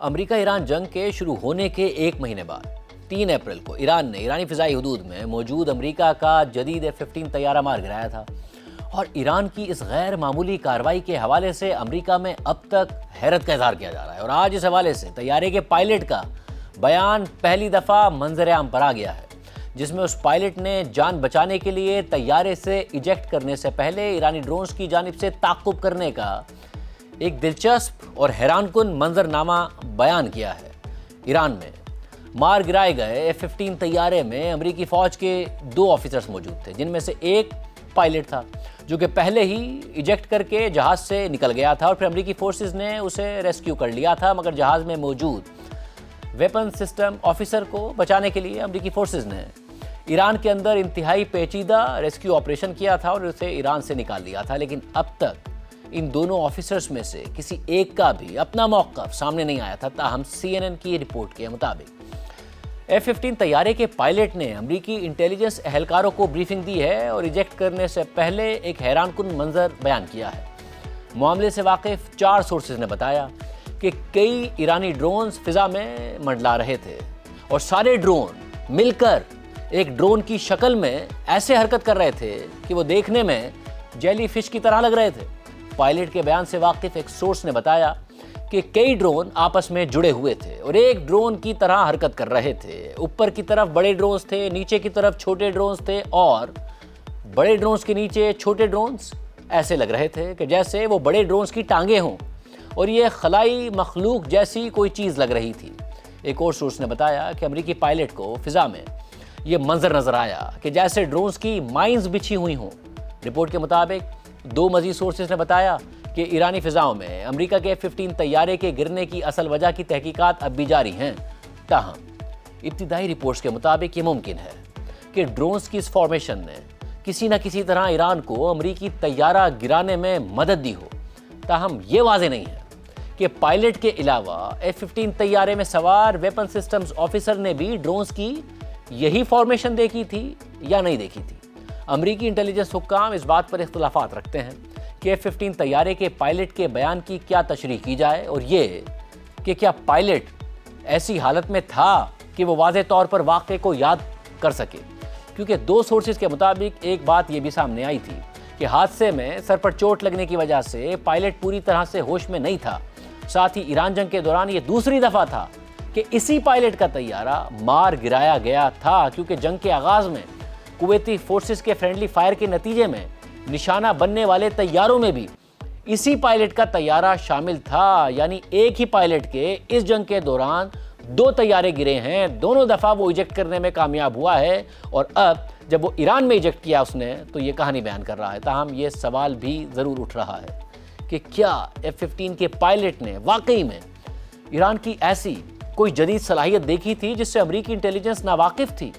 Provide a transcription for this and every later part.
امریکہ ایران جنگ کے شروع ہونے کے ایک مہینے بعد 3 اپریل کو ایران نے ایرانی فضائی حدود میں موجود امریکہ کا جدید F-15 طیارہ مار گرایا تھا، اور ایران کی اس غیر معمولی کارروائی کے حوالے سے امریکہ میں اب تک حیرت کا اظہار کیا جا رہا ہے، اور آج اس حوالے سے طیارے کے پائلٹ کا بیان پہلی دفعہ منظر عام پر آ گیا ہے، جس میں اس پائلٹ نے جان بچانے کے لیے طیارے سے ایجیکٹ کرنے سے پہلے ایرانی ڈرونز کی جانب سے تعقب کرنے کا ایک دلچسپ اور حیران کن منظرنامہ بیان کیا ہے۔ ایران میں مار گرائے گئے F-15 طیارے میں امریکی فوج کے 2 آفیسرز موجود تھے، جن میں سے ایک پائلٹ تھا جو کہ پہلے ہی ایجیکٹ کر کے جہاز سے نکل گیا تھا، اور پھر امریکی فورسز نے اسے ریسکیو کر لیا تھا، مگر جہاز میں موجود ویپن سسٹم آفیسر کو بچانے کے لیے امریکی فورسز نے ایران کے اندر انتہائی پیچیدہ ریسکیو آپریشن کیا تھا اور اسے ایران سے نکال لیا تھا، لیکن اب تک ان دونوں آفیسرز میں سے کسی ایک کا بھی اپنا موقف سامنے نہیں آیا تھا۔ تاہم CNN کی رپورٹ کے مطابق F-15 طیارے کے پائلٹ نے امریکی انٹیلیجنس اہلکاروں کو بریفنگ دی ہے اور ایجیکٹ کرنے سے پہلے ایک حیران کن منظر بیان کیا ہے۔ معاملے سے واقف 4 سورسز نے بتایا کہ کئی ایرانی ڈرونز فضا میں منڈلا رہے تھے، اور سارے ڈرون مل کر ایک ڈرون کی شکل میں ایسے حرکت کر رہے تھے کہ وہ دیکھنے میں جیلی فش کی طرح لگ رہے تھے۔ پائلٹ کے بیان سے واقف ایک سورس نے بتایا کہ کئی ڈرون آپس میں جڑے ہوئے تھے اور ایک ڈرون کی طرح حرکت کر رہے تھے۔ اوپر کی طرف بڑے ڈرونز تھے، نیچے کی طرف چھوٹے ڈرونز تھے، اور بڑے ڈرونز کے نیچے چھوٹے ڈرونز ایسے لگ رہے تھے کہ جیسے وہ بڑے ڈرونز کی ٹانگیں ہوں، اور یہ خلائی مخلوق جیسی کوئی چیز لگ رہی تھی۔ ایک اور سورس نے بتایا کہ امریکی پائلٹ کو فضا میں یہ منظر نظر آیا کہ جیسے ڈرونز کی مائنز بچھی ہوئی ہوں۔ رپورٹ کے مطابق 2 مزید سورسز نے بتایا کہ ایرانی فضاؤں میں امریکہ کے F-15 طیارے کے گرنے کی اصل وجہ کی تحقیقات اب بھی جاری ہیں۔ تاہم ابتدائی رپورٹس کے مطابق یہ ممکن ہے کہ ڈرونز کی اس فارمیشن نے کسی نہ کسی طرح ایران کو امریکی طیارہ گرانے میں مدد دی ہو۔ تاہم یہ واضح نہیں ہے کہ پائلٹ کے علاوہ F-15 طیارے میں سوار ویپن سسٹمز آفیسر نے بھی ڈرونز کی یہی فارمیشن دیکھی تھی یا نہیں دیکھی تھی۔ امریکی انٹیلیجنس حکام اس بات پر اختلافات رکھتے ہیں کہ F-15 طیارے کے پائلٹ کے بیان کی کیا تشریح کی جائے، اور یہ کہ کیا پائلٹ ایسی حالت میں تھا کہ وہ واضح طور پر واقعے کو یاد کر سکے، کیونکہ 2 سورسز کے مطابق ایک بات یہ بھی سامنے آئی تھی کہ حادثے میں سر پر چوٹ لگنے کی وجہ سے پائلٹ پوری طرح سے ہوش میں نہیں تھا۔ ساتھ ہی ایران جنگ کے دوران یہ دوسری دفعہ تھا کہ اسی پائلٹ کا طیارہ مار گرایا گیا تھا، کیونکہ جنگ کے آغاز میں کویتی فورسز کے فرینڈلی فائر کے نتیجے میں نشانہ بننے والے طیاروں میں بھی اسی پائلٹ کا طیارہ شامل تھا، یعنی ایک ہی پائلٹ کے اس جنگ کے دوران 2 طیارے گرے ہیں۔ دونوں دفعہ وہ ایجیکٹ کرنے میں کامیاب ہوا ہے، اور اب جب وہ ایران میں ایجیکٹ کیا اس نے تو یہ کہانی بیان کر رہا ہے۔ تاہم یہ سوال بھی ضرور اٹھ رہا ہے کہ کیا F-15 کے پائلٹ نے واقعی میں ایران کی ایسی کوئی جدید صلاحیت دیکھی تھی جس سے امریکی انٹیلیجنس ناواقف تھی؟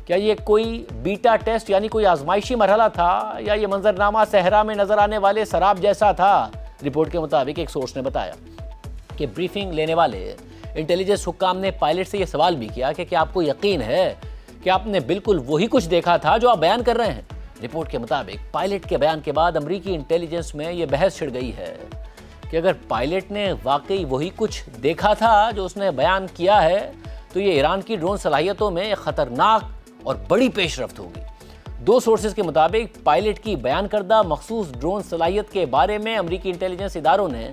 کیا یہ کوئی بیٹا ٹیسٹ یعنی کوئی آزمائشی مرحلہ تھا، یا یہ منظرنامہ صحرا میں نظر آنے والے سراب جیسا تھا؟ رپورٹ کے مطابق ایک سورس نے بتایا کہ بریفنگ لینے والے انٹیلیجنس حکام نے پائلٹ سے یہ سوال بھی کیا کہ کیا آپ کو یقین ہے کہ آپ نے بالکل وہی کچھ دیکھا تھا جو آپ بیان کر رہے ہیں؟ رپورٹ کے مطابق پائلٹ کے بیان کے بعد امریکی انٹیلیجنس میں یہ بحث چھڑ گئی ہے کہ اگر پائلٹ نے واقعی وہی کچھ دیکھا تھا جو اس نے بیان کیا ہے تو یہ ایران کی ڈرون صلاحیتوں میں ایک خطرناک اور بڑی پیش رفت ہوگی۔ 2 سورسز کے مطابق پائلٹ کی بیان کردہ مخصوص ڈرون صلاحیت کے بارے میں امریکی انٹیلیجنس اداروں نے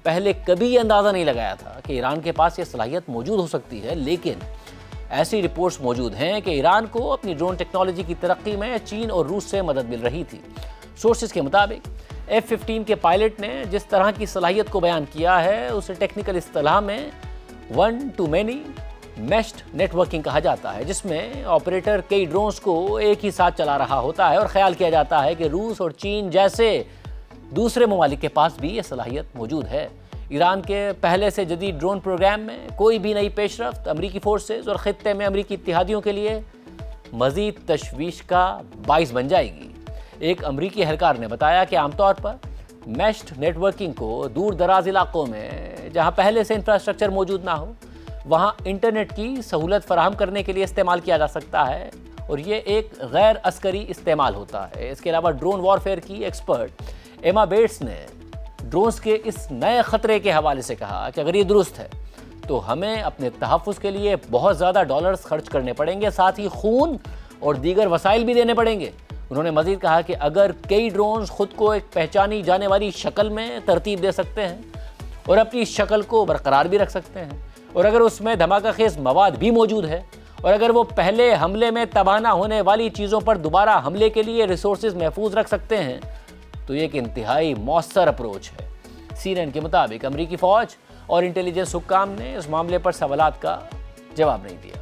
پہلے کبھی یہ اندازہ نہیں لگایا تھا کہ ایران کے پاس یہ صلاحیت موجود ہو سکتی ہے، لیکن ایسی رپورٹس موجود ہیں کہ ایران کو اپنی ڈرون ٹیکنالوجی کی ترقی میں چین اور روس سے مدد مل رہی تھی۔ سورسز کے مطابق F-15 کے پائلٹ نے جس طرح کی صلاحیت کو بیان کیا ہے اسے ٹیکنیکل اصطلاح میں one to many meshed networking کہا جاتا ہے، جس میں آپریٹر کئی ڈرونز کو ایک ہی ساتھ چلا رہا ہوتا ہے، اور خیال کیا جاتا ہے کہ روس اور چین جیسے دوسرے ممالک کے پاس بھی یہ صلاحیت موجود ہے۔ ایران کے پہلے سے جدید ڈرون پروگرام میں کوئی بھی نئی پیش رفت امریکی فورسز اور خطے میں امریکی اتحادیوں کے لیے مزید تشویش کا باعث بن جائے گی۔ ایک امریکی اہلکار نے بتایا کہ عام طور پر میشڈ نیٹ ورکنگ کو دور دراز علاقوں میں جہاں پہلے سے انفراسٹرکچر موجود نہ ہو وہاں انٹرنیٹ کی سہولت فراہم کرنے کے لیے استعمال کیا جا سکتا ہے، اور یہ ایک غیر عسکری استعمال ہوتا ہے۔ اس کے علاوہ ڈرون وارفیئر کی ایکسپرٹ ایما بیٹس نے ڈرونز کے اس نئے خطرے کے حوالے سے کہا کہ اگر یہ درست ہے تو ہمیں اپنے تحفظ کے لیے بہت زیادہ ڈالرز خرچ کرنے پڑیں گے، ساتھ ہی خون اور دیگر وسائل بھی دینے پڑیں گے۔ انہوں نے مزید کہا کہ اگر کئی ڈرونز خود کو ایک پہچانی جانے والی شکل میں ترتیب دے سکتے ہیں اور اپنی شکل کو برقرار بھی رکھ سکتے ہیں، اور اگر اس میں دھماکہ خیز مواد بھی موجود ہے، اور اگر وہ پہلے حملے میں تباہ نہ ہونے والی چیزوں پر دوبارہ حملے کے لیے ریسورسز محفوظ رکھ سکتے ہیں، تو یہ ایک انتہائی مؤثر اپروچ ہے۔ CNN کے مطابق امریکی فوج اور انٹیلیجنس حکام نے اس معاملے پر سوالات کا جواب نہیں دیا۔